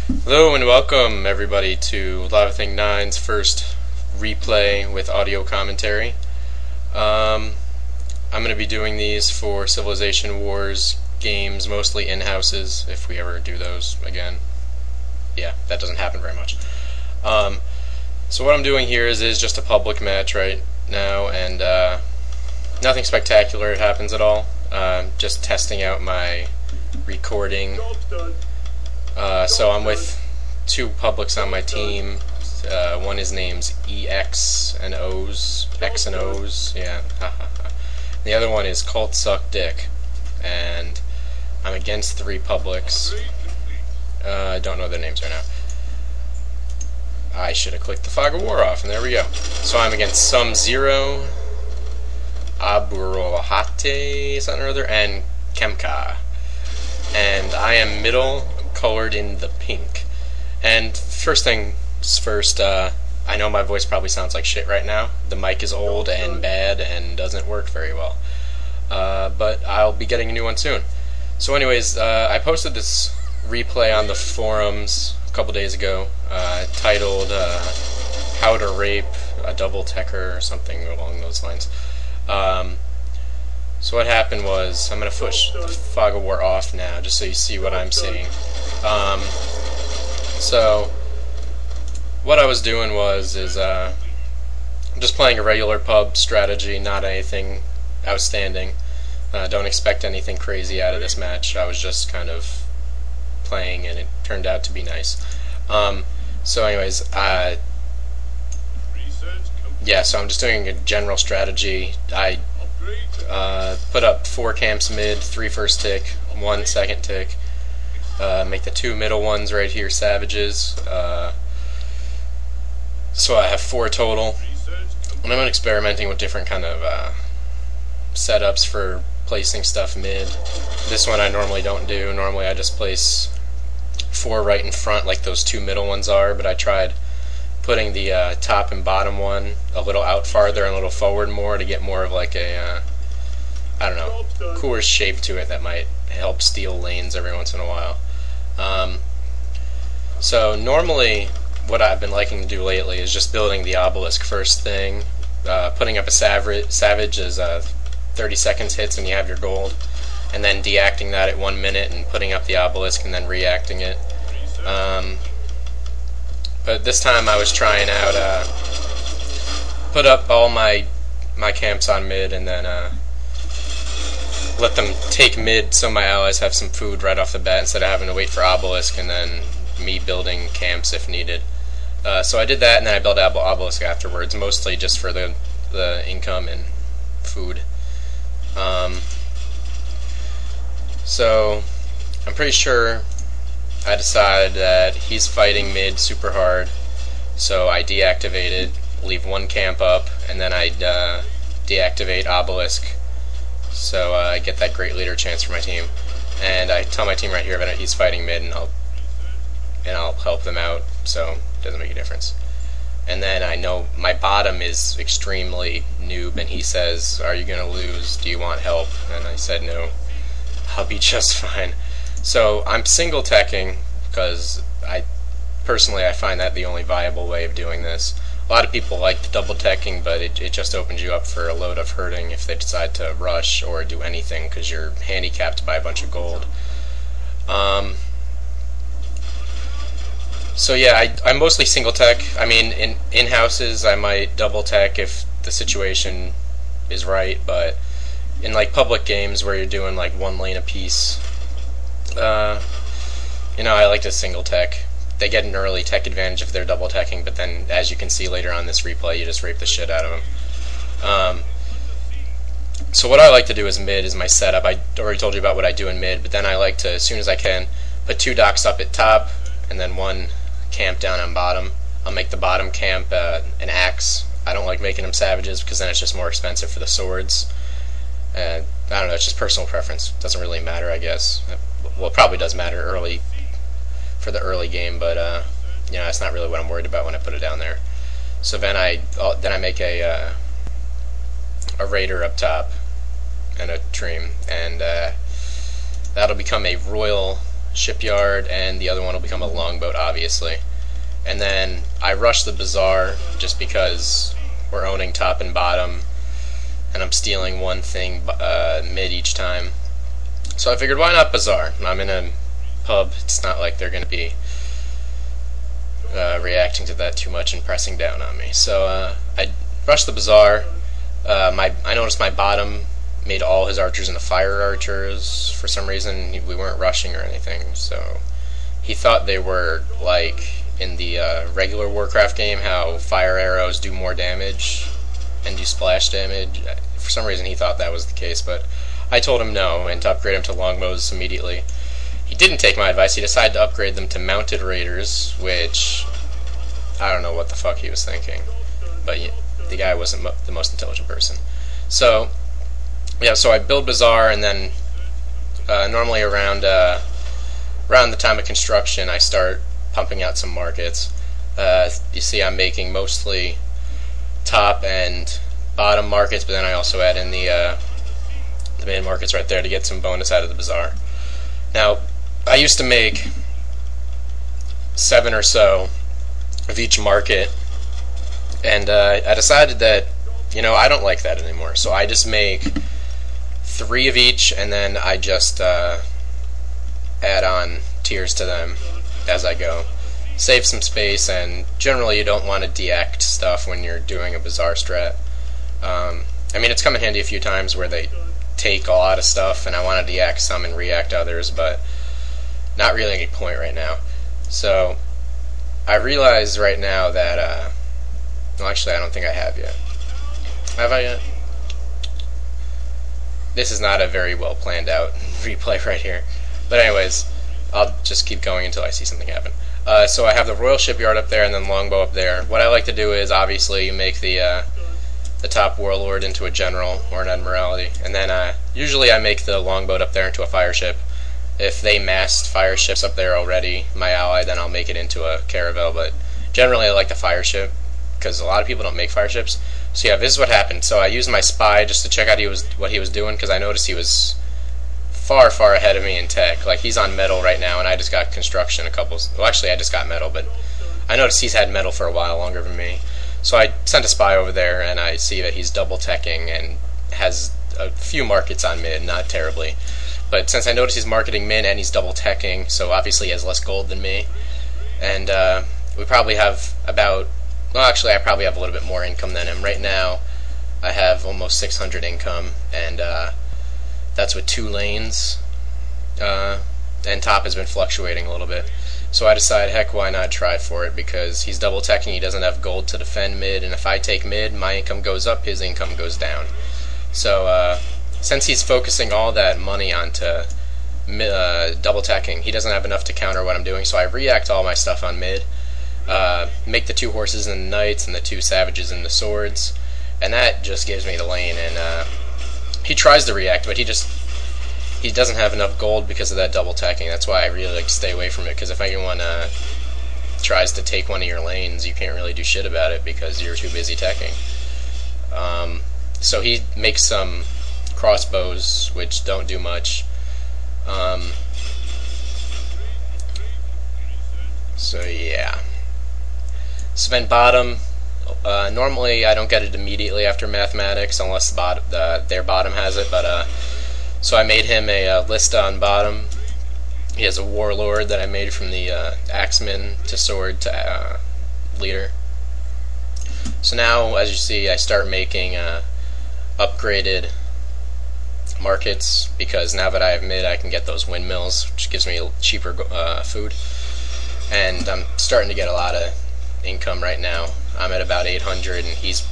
Hello and welcome everybody to Lavathing9's first replay with audio commentary. I'm going to be doing these for Civilization Wars games, mostly in-houses, if we ever do those again. Yeah, that doesn't happen very much. So what I'm doing here is just a public match right now, and nothing spectacular happens at all. Just testing out my recording. So I'm with two publics on my team. One is named EX and O's, X and O's, yeah. The other one is Cult Suck Dick, and I'm against three publics. I don't know their names right now. I should have clicked the Fog of War off, and there we go. So I'm against Some Zero, Aburohate, something or other, and Kemka. And I am middle, colored in the pink. And first things first, I know my voice probably sounds like shit right now. The mic is old and bad and doesn't work very well. But I'll be getting a new one soon. So anyways, I posted this replay on the forums a couple days ago, titled How to Rape a Double Techer or something along those lines. So what happened was, I'm going to push the Fog of War off now, just so you see what I'm seeing. So what I was doing was just playing a regular pub strategy, not anything outstanding. Don't expect anything crazy out of this match. I was just kind of playing, and it turned out to be nice. So anyways, yeah, so I'm just doing a general strategy. I put up 4 camps mid, 3 first tick, 1 second tick. Make the 2 middle ones right here savages. So I have 4 total. And I'm experimenting with different kind of setups for placing stuff mid. This one I normally don't do. Normally I just place 4 right in front like those 2 middle ones are, but I tried putting the top and bottom one a little out farther and a little forward more to get more of like a, I don't know, cooler shape to it that might help steal lanes every once in a while. So normally what I've been liking to do lately is just building the obelisk first thing, putting up a savage as 30 seconds hits and you have your gold, and then deacting that at 1 minute and putting up the obelisk and then reacting it. But this time I was trying out, put up all my camps on mid and then let them take mid so my allies have some food right off the bat instead of having to wait for obelisk and then me building camps if needed. So I did that, and then I built obelisk afterwards, mostly just for the income and food. So I'm pretty sure I decided that he's fighting mid super hard, so I deactivate it, leave 1 camp up, and then I deactivate obelisk, so I get that great leader chance for my team. And I tell my team right here that he's fighting mid, and I'll help them out, so it doesn't make a difference. And then I know my bottom is extremely noob, and he says, "Are you gonna lose? Do you want help?" And I said, "No, I'll be just fine." So I'm single teching because I find that the only viable way of doing this. A lot of people like the double teching, but it just opens you up for a load of hurting if they decide to rush or do anything because you're handicapped by a bunch of gold. So yeah, I'm mostly single tech. I mean, in houses I might double tech if the situation is right, but in like public games where you're doing like 1 lane apiece, you know, I like to single tech. They get an early tech advantage if they're double teching, but then as you can see later on this replay, you just rape the shit out of them. So what I like to do as mid is my setup. I already told you about what I do in mid, but then I like to, as soon as I can, put 2 docks up at top and then 1 camp down on bottom. I'll make the bottom camp an axe. I don't like making them savages because then it's just more expensive for the swords. I don't know, it's just personal preference. It doesn't really matter, I guess. Well, it probably does matter early for the early game, but you know, that's not really what I'm worried about when I put it down there. So then I make a raider up top and a Treem, and that'll become a royal shipyard, and the other one will become a longboat, obviously. And then I rush the bazaar just because we're owning top and bottom, and I'm stealing one thing mid each time. So I figured, why not bazaar? I'm in a pub. It's not like they're going to be reacting to that too much and pressing down on me. So I rushed the bazaar. I noticed my bottom made all his archers into fire archers for some reason. We weren't rushing or anything, so he thought they were like in the regular Warcraft game, how fire arrows do more damage and do splash damage. For some reason he thought that was the case, but I told him no, and to upgrade him to longbows immediately. He didn't take my advice. He decided to upgrade them to mounted raiders, which I don't know what the fuck he was thinking, but the guy wasn't the most intelligent person. So yeah, so I build bazaar, and then normally around the time of construction I start pumping out some markets. You see I'm making mostly top and bottom markets, but then I also add in the main markets right there to get some bonus out of the bazaar. Now, I used to make 7 or so of each market, and I decided that, you know, I don't like that anymore, so I just make 3 of each, and then I just add on tiers to them as I go. Save some space, and generally you don't want to deact stuff when you're doing a bazaar strat. I mean, it's come in handy a few times where they take a lot of stuff and I want to deact some and react others, but not really any point right now. So I realize right now that well, actually I don't think I have yet. Have I yet? This is not a very well planned out replay right here, but anyways, I'll just keep going until I see something happen. So I have the Royal Shipyard up there and then Longbow up there. What I like to do is, obviously, you make the top warlord into a general or an admiralty, and then usually I make the longboat up there into a fire ship. If they massed fire ships up there already, my ally, then I'll make it into a caravel, but generally I like the fire ship because a lot of people don't make fire ships. So yeah, this is what happened. So I used my spy just to check out what he was doing, because I noticed he was far ahead of me in tech. Like, he's on metal right now, and I just got construction well, actually I just got metal, but I noticed he's had metal for a while longer than me. So I sent a spy over there, and I see that he's double teching and has a few markets on mid, not terribly. But since I noticed he's marketing mid and he's double teching, so obviously he has less gold than me, and we probably have about, well, actually I probably have a little bit more income than him. Right now I have almost 600 income, and that's with 2 lanes, and top has been fluctuating a little bit. So I decided, heck, why not try for it, because he's double teching, he doesn't have gold to defend mid, and if I take mid, my income goes up, his income goes down. So since he's focusing all that money onto double teching, he doesn't have enough to counter what I'm doing, so I react all my stuff on mid, make the 2 horses and the knights and the 2 savages and the swords, and that just gives me the lane. And he tries to react, but he doesn't have enough gold because of that double teching. That's why I really like to stay away from it, because if anyone tries to take one of your lanes, you can't really do shit about it because you're too busy teching. So he makes some crossbows, which don't do much. So yeah. So then bottom, normally I don't get it immediately after mathematics unless their bottom has it, but so I made him a lista on bottom. He has a warlord that I made from the axeman to sword to leader. So now, as you see, I start making upgraded markets, because now that I have mid, I can get those windmills, which gives me cheaper food. And I'm starting to get a lot of income right now. I'm at about 800, and he's